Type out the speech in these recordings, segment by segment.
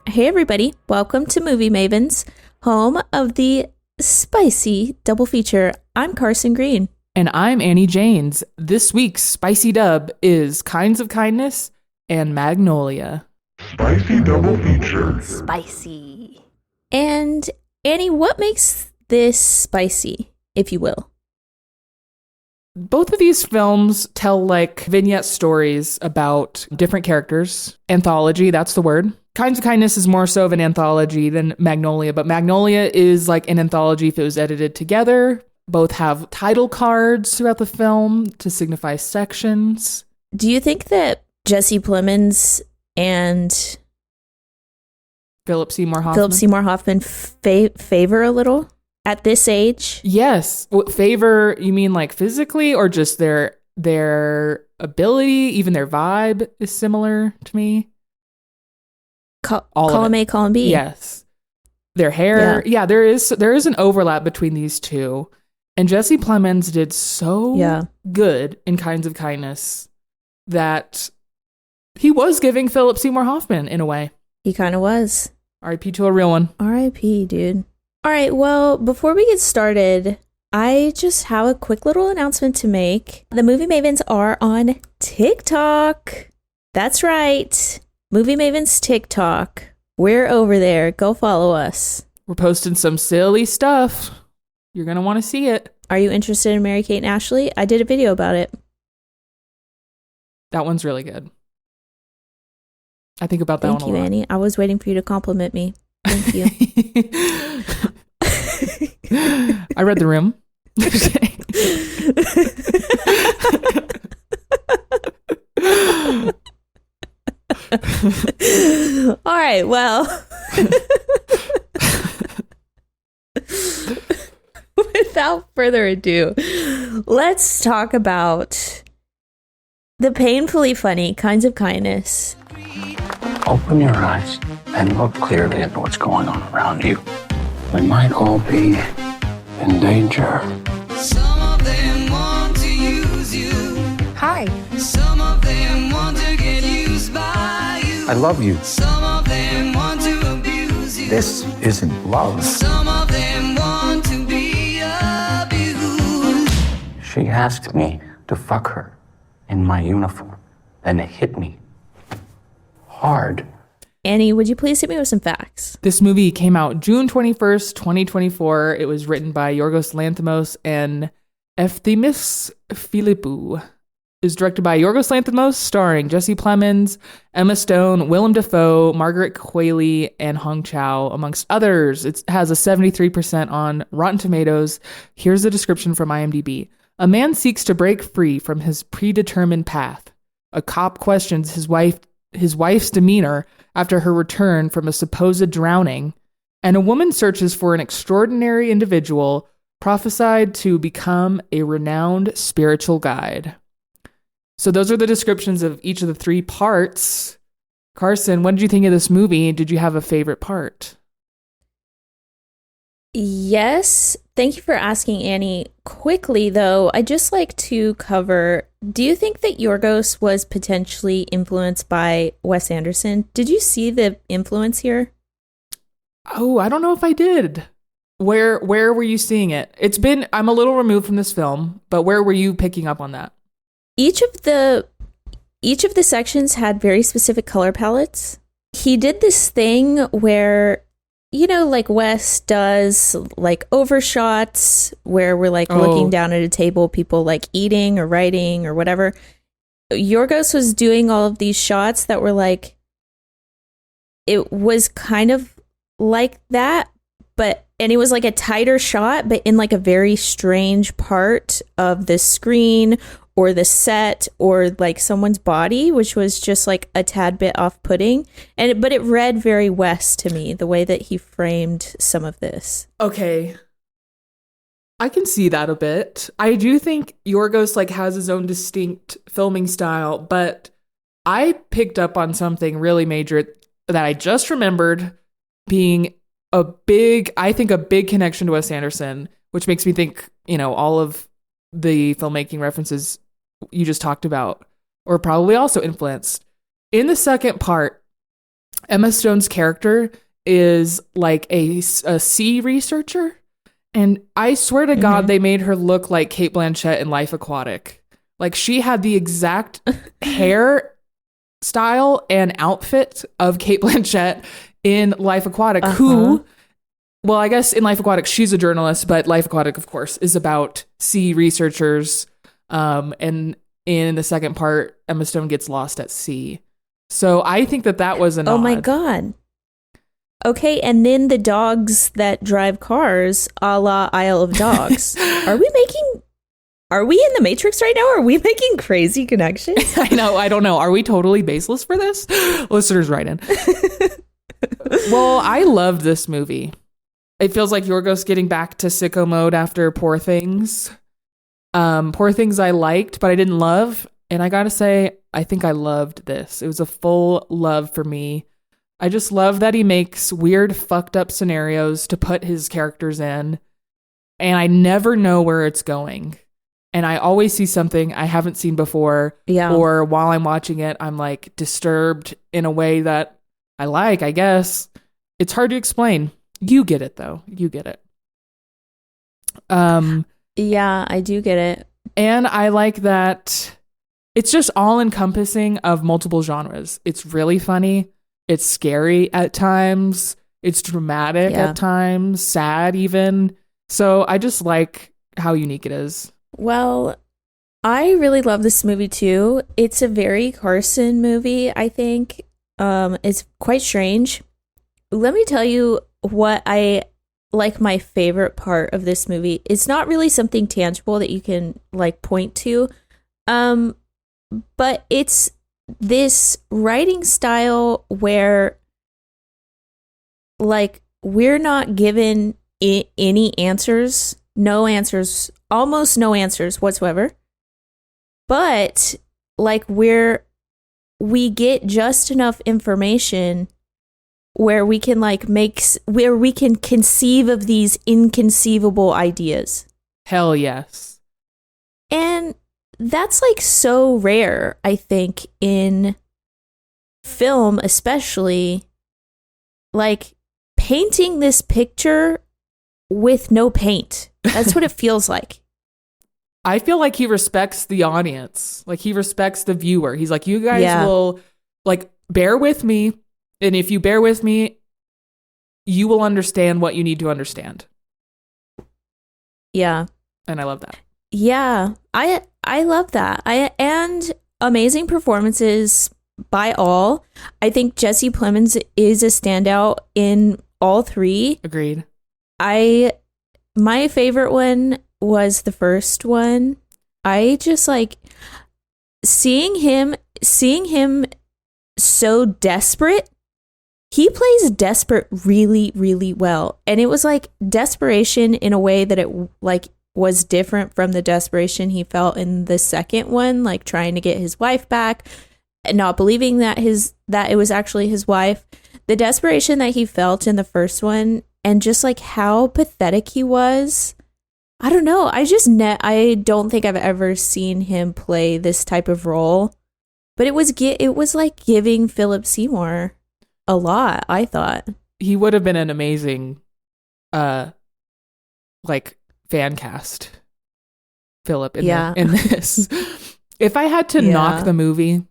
Hey everybody, welcome to Movie Mavens, home of the spicy double feature. I'm Carson Green. And I'm Annie Janes. This week's spicy dub is Kinds of Kindness and Magnolia. Spicy double feature. Spicy. And Annie, what makes this spicy, if you will? Both of these films tell like vignette stories about different characters. Anthology, that's the word. Kinds of Kindness is more so of an anthology than Magnolia, but Magnolia is like an anthology if it was edited together. Both have title cards throughout the film to signify sections. Do you think that Jesse Plemons and Philip Seymour Hoffman favor a little at this age? Yes. Favor, you mean like physically or just their ability, even their vibe is similar to me? Column A, column B. Yes. Their hair. Yeah, there is an overlap between these two. And Jesse Plemons did so good in Kinds of Kindness that he was giving Philip Seymour Hoffman in a way. He kind of was. R.I.P. to a real one. R.I.P., dude. All right, well, before we get started, I just have a quick little announcement to make. The Movie Mavens are on TikTok. That's right. Movie Mavens TikTok. We're over there. Go follow us. We're posting some silly stuff. You're going to want to see it. Are you interested in Mary-Kate and Ashley? I did a video about it. That one's really good. I think about that one a lot. Thank you, Annie. I was waiting for you to compliment me. Thank you. I read The Room. All right, well. Without further ado, let's talk about the painfully funny Kinds of Kindness. Open your eyes and look clearly at what's going on around you. We might all be in danger. Some of them want to use you. Hi. Some of them want to get used by you. I love you. Some of them want to abuse you. This isn't love. Some of them want to be abused. She asked me to fuck her in my uniform, and it hit me hard. Annie, would you please hit me with some facts? This movie came out June 21st, 2024. It was written by Yorgos Lanthimos and Efthymis Philippou. It was directed by Yorgos Lanthimos, starring Jesse Plemons, Emma Stone, Willem Dafoe, Margaret Qualley, and Hong Chow, amongst others. It has a 73% on Rotten Tomatoes. Here's the description from IMDb. A man seeks to break free from his predetermined path. A cop questions his wife's demeanor after her return from a supposed drowning, and a woman searches for an extraordinary individual prophesied to become a renowned spiritual guide. So those are the descriptions of each of the three parts. Carson, what did you think of this movie? Did you have a favorite part? Yes. Thank you for asking, Annie. Quickly, though, I'd just like to cover, do you think that Yorgos was potentially influenced by Wes Anderson? Did you see the influence here? Oh, I don't know if I did. Where were you seeing it? I'm a little removed from this film, but where were you picking up on that? Each of the sections had very specific color palettes. He did this thing where, you know, like Wes does, like overshots where we're like looking down at a table, people like eating or writing or whatever. Yorgos was doing all of these shots that were like, it was kind of like that, and it was like a tighter shot, but in like a very strange part of the screen or the set or like someone's body, which was just like a tad bit off-putting. But it read very Wes to me, the way that he framed some of this. Okay. I can see that a bit. I do think Yorgos like has his own distinct filming style, but I picked up on something really major that I just remembered being a big connection to Wes Anderson, which makes me think, you know, all of the filmmaking references you just talked about, or probably also influenced. In the second part, Emma Stone's character is like a sea researcher. And I swear to God, they made her look like Cate Blanchett in Life Aquatic. Like she had the exact hair style and outfit of Cate Blanchett in Life Aquatic, who, well, I guess in Life Aquatic, she's a journalist, but Life Aquatic, of course, is about sea researchers. And in the second part, Emma Stone gets lost at sea. So I think that was an Oh my God. Okay, and then the dogs that drive cars, a la Isle of Dogs. Are we in the Matrix right now? Or are we making crazy connections? I know, I don't know. Are we totally baseless for this? Listeners, write in. Well, I loved this movie. It feels like Yorgos getting back to sicko mode after Poor Things. Poor Things I liked, but I didn't love. And I gotta say, I think I loved this. It was a full love for me. I just love that he makes weird, fucked up scenarios to put his characters in. And I never know where it's going. And I always see something I haven't seen before. Yeah. Or while I'm watching it, I'm like disturbed in a way that I like, I guess. It's hard to explain. You get it, though. You get it. Yeah, I do get it. And I like that it's just all encompassing of multiple genres. It's really funny. It's scary at times. It's dramatic at times, sad even. So I just like how unique it is. Well, I really love this movie too. It's a very Carson movie, I think. It's quite strange. Let me tell you what I like my favorite part of this movie. It's not really something tangible that you can like point to. But it's this writing style where like we're not given any answers, no answers, almost no answers whatsoever. But like we get just enough information where we can like where we can conceive of these inconceivable ideas. Hell yes. And that's like so rare, I think, in film, especially like painting this picture with no paint. That's what it feels like. I feel like he respects the audience. Like he respects the viewer. He's like, you guys will like bear with me. And if you bear with me, you will understand what you need to understand. Yeah. And I love that. Yeah. I love that. And amazing performances by all. I think Jesse Plemons is a standout in all three. Agreed. My favorite one was the first one. I just like seeing him so desperate. He plays desperate really, really well. And it was like desperation in a way that it like was different from the desperation he felt in the second one, like trying to get his wife back and not believing that it was actually his wife. The desperation that he felt in the first one and just like how pathetic he was. I don't know. I don't think I've ever seen him play this type of role. But it was like giving Philip Seymour a lot, I thought. He would have been an amazing like fan cast, Philip, in this. If I had to knock the movie,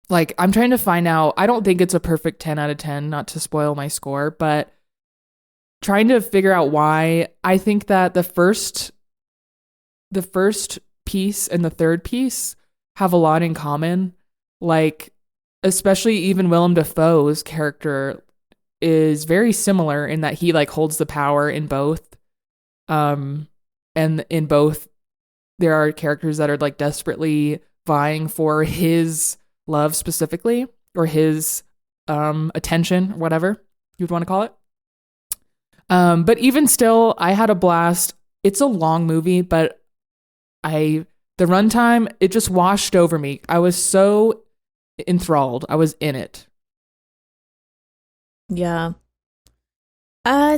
like I'm trying to find out, I don't think it's a perfect 10 out of 10, not to spoil my score, but trying to figure out why. I think that the first piece and the third piece have a lot in common. Like, especially even Willem Dafoe's character is very similar in that he like holds the power in both. And in both, there are characters that are like desperately vying for his love specifically, or his attention, or whatever you'd want to call it. But even still, I had a blast. It's a long movie, but the runtime, it just washed over me. I was so enthralled. I was in it. Yeah.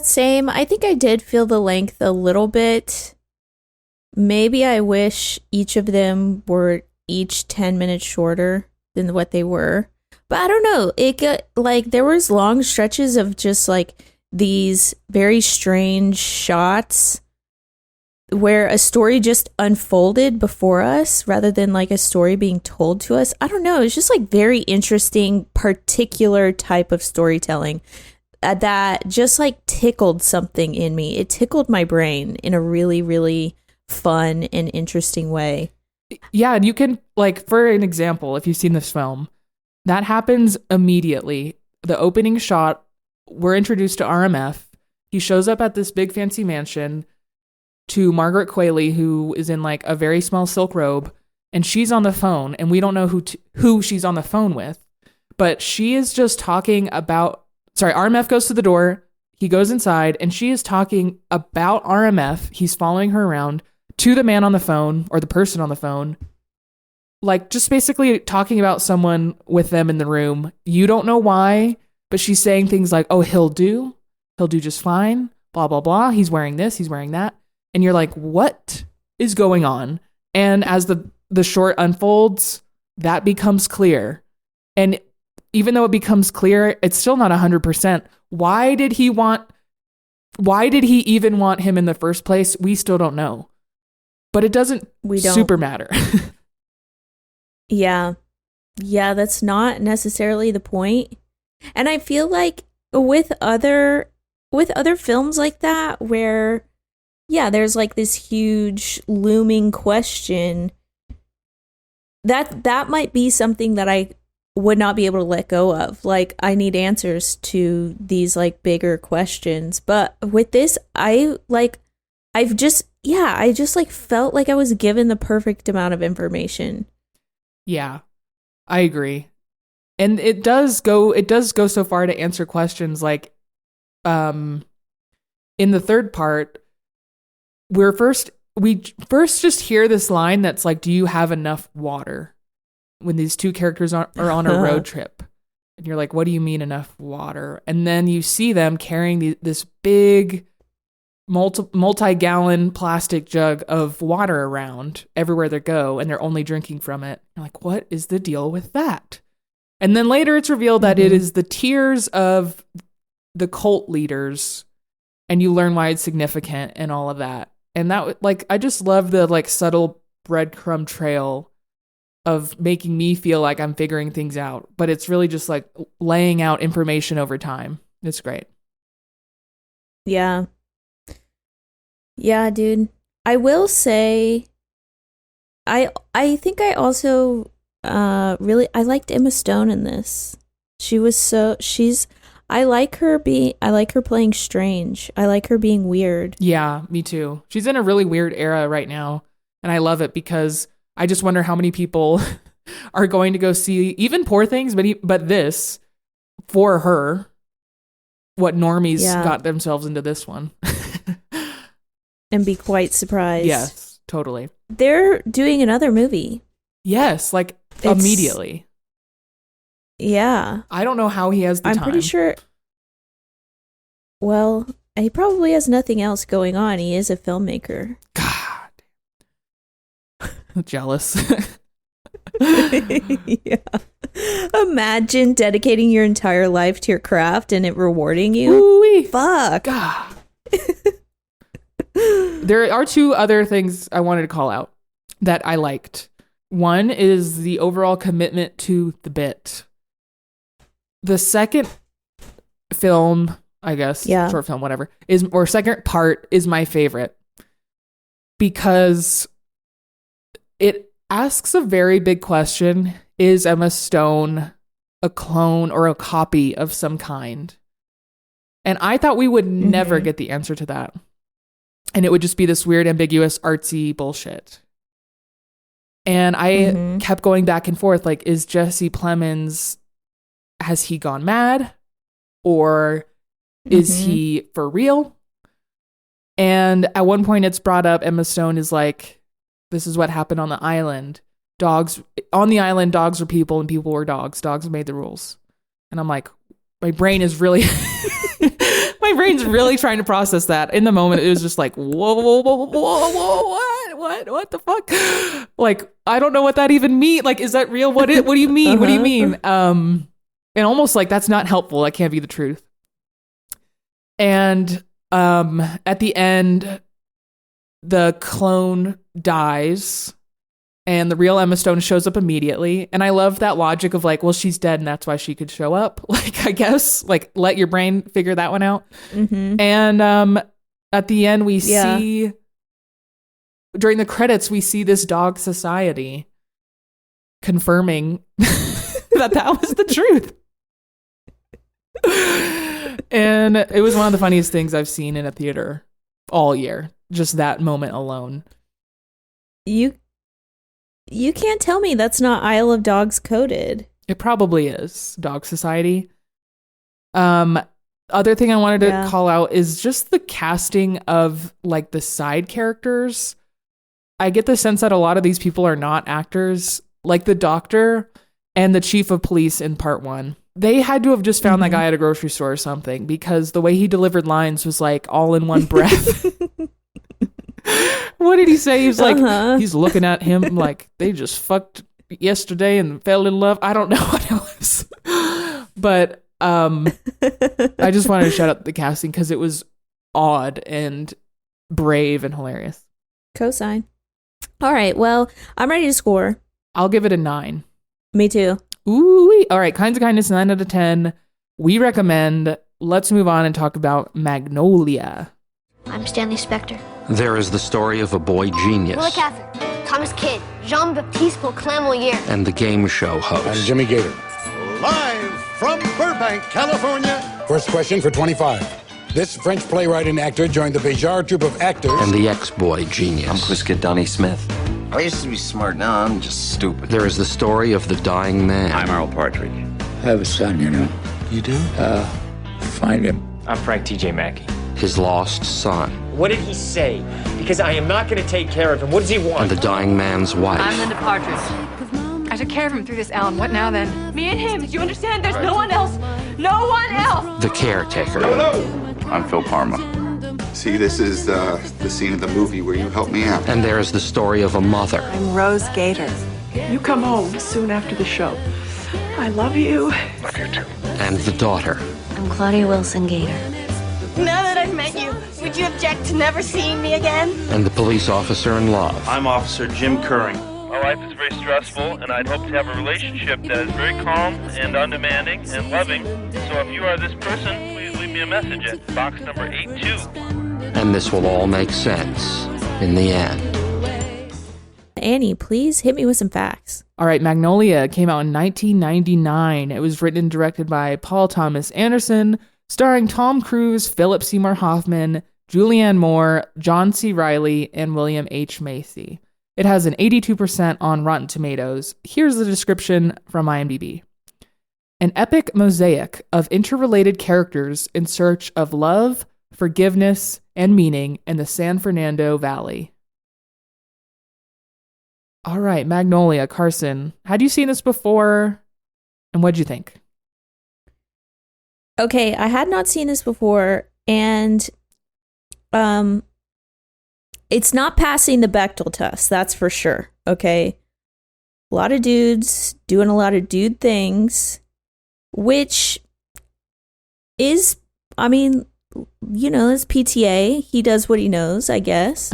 Same. I think I did feel the length a little bit. Maybe I wish each of them were each 10 minutes shorter than what they were. But I don't know. It got, like, there was long stretches of just like these very strange shots where a story just unfolded before us rather than like a story being told to us. I don't know. It's just like very interesting, particular type of storytelling that just like tickled something in me. It tickled my brain in a really, really fun and interesting way. Yeah, and you can, like, for an example, if you've seen this film, that happens immediately. The opening shot, we're introduced to RMF. He shows up at this big fancy mansion to Margaret Qualley, who is in like a very small silk robe, and she's on the phone, and we don't know who she's on the phone with, but she is just talking about, RMF goes to the door, he goes inside, and she is talking about RMF. He's following her around to the man on the phone, or the person on the phone, like just basically talking about someone with them in the room. You don't know why, but she's saying things like, oh, he'll do just fine, blah, blah, blah. He's wearing this, he's wearing that. And you're like, what is going on? And as the short unfolds, that becomes clear. And even though it becomes clear, it's still not 100%. Why did he even want him in the first place? We still don't know. But it doesn't super matter. Yeah. Yeah, that's not necessarily the point. And I feel like with other films like that where, yeah, there's like this huge looming question, that might be something that I would not be able to let go of. Like, I need answers to these like bigger questions. But with this, I just like felt like I was given the perfect amount of information. Yeah, I agree. And it does go so far to answer questions like, in the third part, we first just hear this line that's like, do you have enough water? When these two characters are on a road trip. And you're like, what do you mean enough water? And then you see them carrying this big multi-gallon plastic jug of water around everywhere they go, and they're only drinking from it. You're like, what is the deal with that? And then later it's revealed that it is the tears of the cult leaders, and you learn why it's significant and all of that. And that, like, I just love the like subtle breadcrumb trail of making me feel like I'm figuring things out, but it's really just like laying out information over time. It's great. Yeah. Yeah, dude. I will say I think I also I liked Emma Stone in this. I like her playing strange. I like her being weird. Yeah, me too. She's in a really weird era right now, and I love it because I just wonder how many people are going to go see even Poor Things, but this for her. What normies got themselves into this one. And be quite surprised. Yes, totally. They're doing another movie. Yes, like immediately. Yeah. I don't know how he has the time. I'm pretty sure. Well, he probably has nothing else going on. He is a filmmaker. God. Jealous. Yeah. Imagine dedicating your entire life to your craft and it rewarding you. Ooh-wee. Fuck. God. There are two other things I wanted to call out that I liked. One is the overall commitment to the bit. The second film, I guess, short film, whatever, second part is my favorite because it asks a very big question. Is Emma Stone a clone or a copy of some kind? And I thought we would never get the answer to that. And it would just be this weird, ambiguous, artsy bullshit. And I kept going back and forth. Like, is Jesse Plemons, has he gone mad? Or is he for real? And at one point it's brought up, Emma Stone is like, this is what happened on the island. On the island, dogs were people and people were dogs. Dogs made the rules. And I'm like, my brain is really... My brain's really trying to process that. In the moment, it was just like, whoa, what the fuck? Like, I don't know what that even means. Like, is that real? What do you mean? What do you mean? And almost like that's not helpful. That can't be the truth. And at the end, the clone dies and the real Emma Stone shows up immediately. And I love that logic of like, well, she's dead and that's why she could show up. Like, I guess, like, let your brain figure that one out. Mm-hmm. And at the end, we see, during the credits, we see this dog society confirming that was the truth. And it was one of the funniest things I've seen in a theater all year. Just that moment alone. You can't tell me that's not Isle of Dogs coded. It probably is. Dog Society. Other thing I wanted to call out is just the casting of like the side characters. I get the sense that a lot of these people are not actors, like the doctor and the chief of police in part 1. They had to have just found that guy at a grocery store or something, because the way he delivered lines was like all in one breath. What did he say? He was like, he's looking at him like they just fucked yesterday and fell in love. I don't know what it was. But I just wanted to shout out the casting because it was odd and brave and hilarious. Cosign. All right. Well, I'm ready to score. I'll give it a 9. Me too. Ooh. All right. Kinds of Kindness, 9 out of 10. We recommend. Let's move on and talk about Magnolia. I'm Stanley Spector. There is the story of a boy genius. Willa Cather, Thomas Kidd, Jean-Baptiste Clamolier. And the game show host. I'm Jimmy Gator. Live from Burbank, California. First question for 25. This French playwright and actor joined the Béjart troupe of actors. And the ex-boy genius. I'm Quiskid Donnie Smith. I used to be smart, now I'm just stupid. There is the story of the dying man. I'm Earl Partridge. I have a son, you know. You do? Find him. I'm Frank T.J. Mackey. His lost son. What did he say? Because I am not going to take care of him. What does he want? And the dying man's wife. I'm Linda Partridge. I took care of him through this, Alan. What now, then? Me and him. Do you understand? There's no one else. No one else. The caretaker. Hello. I'm Phil Parma. See, this is the scene of the movie where you helped me out. And there is the story of a mother. I'm Rose Gator. You come home soon after the show. I love you. Love you too. And the daughter. I'm Claudia Wilson Gator. Now that I've met you, would you object to never seeing me again? And the police officer in love. I'm Officer Jim Curring. My life is very stressful, and I'd hope to have a relationship that is very calm and undemanding and loving. So if you are this person, please leave me a message at box number 82. And this will all make sense in the end. Annie, please hit me with some facts. All right, Magnolia came out in 1999. It was written and directed by Paul Thomas Anderson, starring Tom Cruise, Philip Seymour Hoffman, Julianne Moore, John C. Reilly, and William H. Macy. It has an 82% on Rotten Tomatoes. Here's the description from IMDb. An epic mosaic of interrelated characters in search of love, forgiveness, and meaning in the San Fernando Valley. All right, Magnolia, Carson, had you seen this before? And what'd you think? Okay, I had not seen this before, and it's not passing the Bechdel test, that's for sure. Okay, a lot of dudes doing a lot of dude things, which is, I mean, you know, it's PTA. He does what he knows, I guess.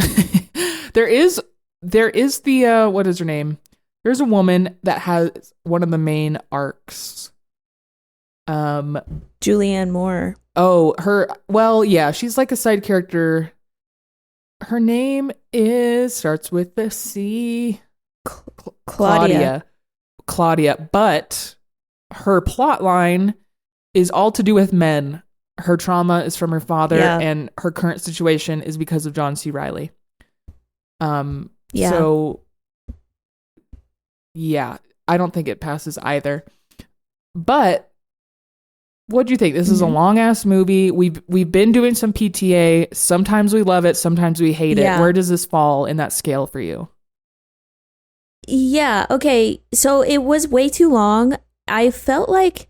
There is the what is her name? There's a woman that has one of the main arcs. Julianne Moore. Oh, yeah, she's like a side character. Her name starts with the C. Claudia, but her plot line is all to do with men. Her trauma is from her father, and her current situation is because of John C. Reilly. So yeah, I don't think it passes either. But what do you think? This is a long ass movie. We've been doing some PTA. Sometimes we love it, sometimes we hate it. Where does this fall in that scale for you? Yeah, okay. So it was way too long. I felt like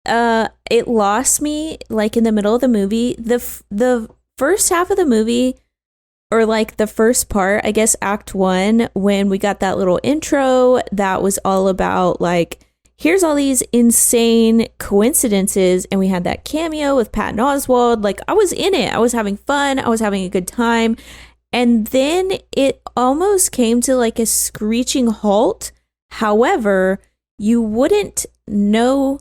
it lost me like in the middle of the movie. The first half of the movie, or like the first part, I guess Act 1, when we got that little intro that was all about like here's all these insane coincidences, and we had that cameo with Patton Oswalt. Like, I was in it. I was having fun. I was having a good time. And then it almost came to like a screeching halt. However, you wouldn't know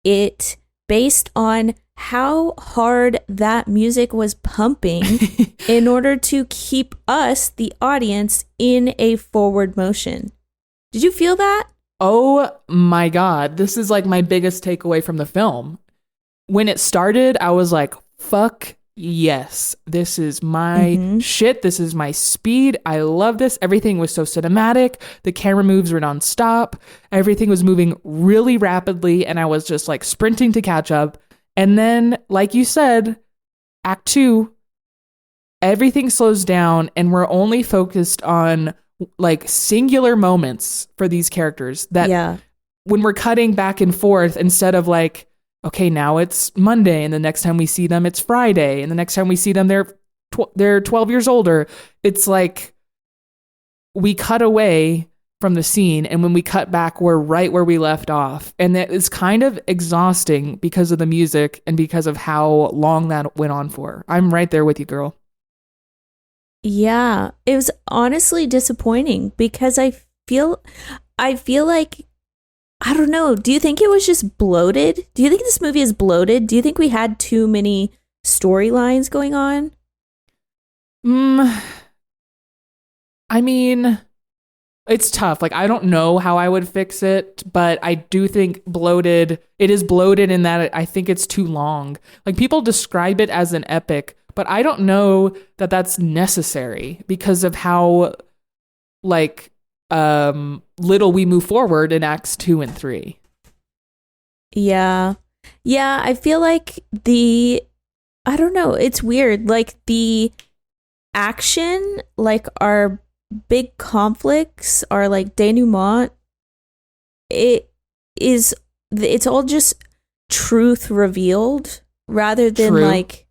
it based on how hard that music was pumping in order to keep us, the audience, in a forward motion. Did you feel that? Oh my God. This is like my biggest takeaway from the film. When it started, I was like, fuck yes, this is my shit. This is my speed. I love this. Everything was so cinematic. The camera moves were nonstop. Everything was moving really rapidly. And I was just like sprinting to catch up. And then, like you said, Act 2, everything slows down and we're only focused on like singular moments for these characters that when we're cutting back and forth, instead of like, okay, now it's Monday, and the next time we see them, it's Friday, and the next time we see them, they're 12 years older. It's like we cut away from the scene, and when we cut back, we're right where we left off. And that is kind of exhausting because of the music and because of how long that went on for. I'm right there with you, girl. Yeah, it was honestly disappointing because I feel like, I don't know. Do you think it was just bloated? Do you think this movie is bloated? Do you think we had too many storylines going on? I mean, it's tough. Like, I don't know how I would fix it, but I do think it is bloated in that I think it's too long. Like, people describe it as an epic, but I don't know that that's necessary because of how, like, little we move forward in Acts 2 and 3. Yeah, I feel like I don't know, it's weird. Like, the action, like our big conflicts, are like denouement. It's all just truth revealed rather than like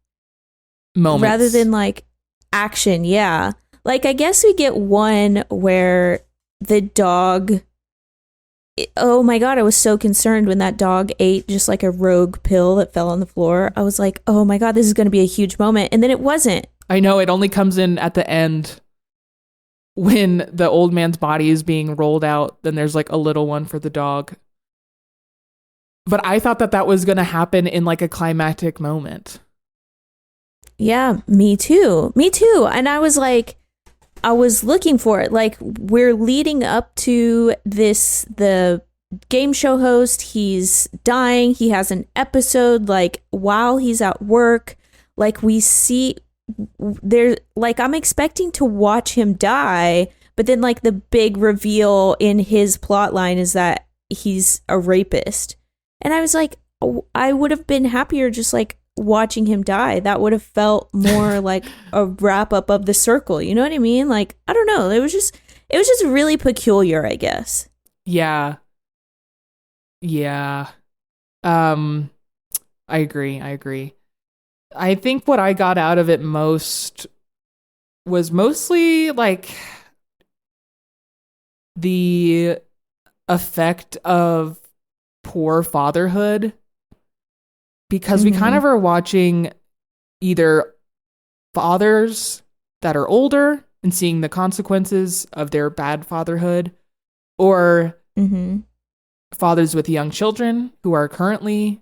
moments, rather than like action. Yeah, like I guess we get one where the dog, oh my God, I was so concerned when that dog ate just like a rogue pill that fell on the floor. I was like, oh my God, this is going to be a huge moment. And then it wasn't. I know, it only comes in at the end when the old man's body is being rolled out. Then there's like a little one for the dog. But I thought that was going to happen in like a climactic moment. Yeah, me too. And I was like, I was looking for it. Like, we're leading up to this, the game show host, he's dying. He has an episode, like, while he's at work. Like, we see there, like, I'm expecting to watch him die, but then, like, the big reveal in his plot line is that he's a rapist. And I was like, oh, I would have been happier just, like, watching him die. That would have felt more like a wrap up of the circle, you know what I mean? Like, I don't know, it was just really peculiar, I guess. Yeah I agree. I think what I got out of it most was mostly like the effect of poor fatherhood, because we kind of are watching either fathers that are older and seeing the consequences of their bad fatherhood, or fathers with young children who are currently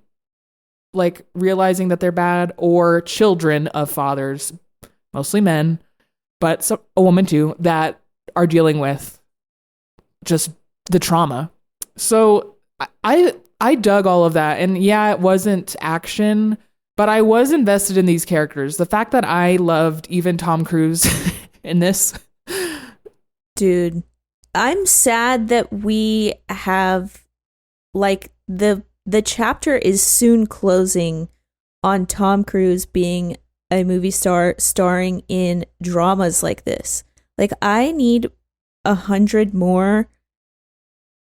like realizing that they're bad, or children of fathers, mostly men, but a woman too, that are dealing with just the trauma. So I dug all of that. And yeah, it wasn't action, but I was invested in these characters. The fact that I loved even Tom Cruise in this. Dude, I'm sad that we have, like, the chapter is soon closing on Tom Cruise being a movie star starring in dramas like this. Like, I need 100 more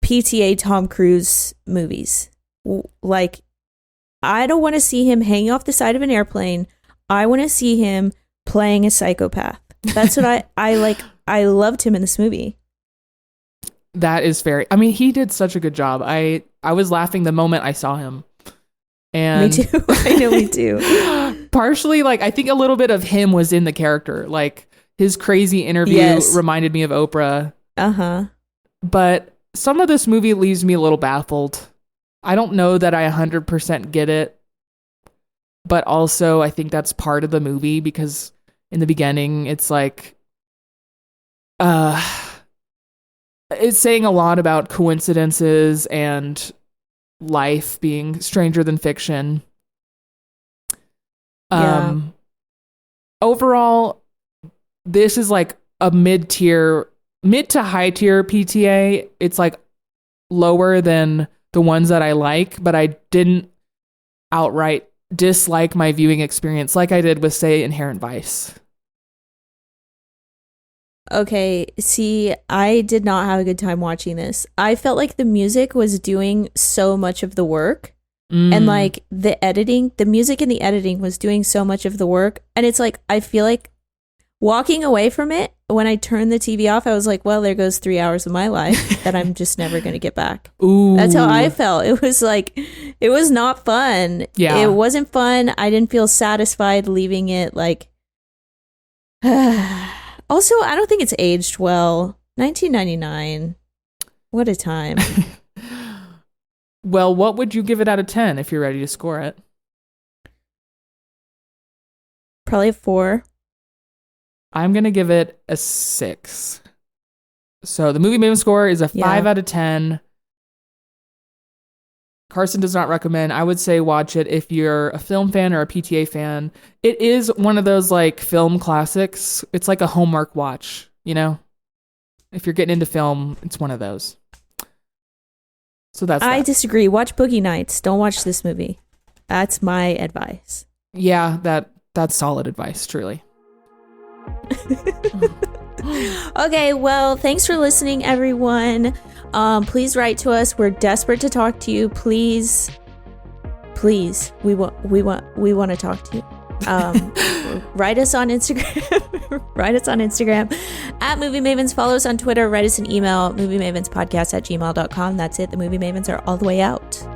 PTA Tom Cruise movies. Like, I don't want to see him hanging off the side of an airplane. I want to see him playing a psychopath. That's what I like. I loved him in this movie. That is fair. I mean, he did such a good job. I was laughing the moment I saw him. And me too. I know, me too. Partially, like, I think a little bit of him was in the character. Like, his crazy interview reminded me of Oprah. Uh-huh. But some of this movie leaves me a little baffled. I don't know that I 100% get it. But also, I think that's part of the movie because in the beginning, it's like, it's saying a lot about coincidences and life being stranger than fiction. Overall, this is like a mid to high tier PTA. It's like lower than the ones that I like, but I didn't outright dislike my viewing experience like I did with, say, Inherent Vice. Okay, see, I did not have a good time watching this. I felt like the music was doing so much of the work. And like the music and the editing was doing so much of the work. And it's like, I feel like walking away from it, when I turned the TV off, I was like, well, there goes 3 hours of my life that I'm just never going to get back. Ooh. That's how I felt. It was like, it was not fun. Yeah. It wasn't fun. I didn't feel satisfied leaving it. Like, also, I don't think it's aged well. 1999. What a time. Well, what would you give it out of 10 if you're ready to score it? Probably a 4. I'm going to give it a 6. So the Movie Maven score is a 5 out of 10. Carson does not recommend. I would say watch it if you're a film fan or a PTA fan. It is one of those like film classics. It's like a Hallmark watch, you know? If you're getting into film, it's one of those. So that's I disagree. Watch Boogie Nights. Don't watch this movie. That's my advice. Yeah, that's solid advice, truly. Okay, well, thanks for listening, everyone. Please write to us. We're desperate to talk to you. Please, we want to talk to you. Write us on Instagram. Write us on Instagram at Movie Mavens. Follow us on Twitter. Write us an email, moviemavenspodcast@gmail.com. That's it. The Movie Mavens are all the way out.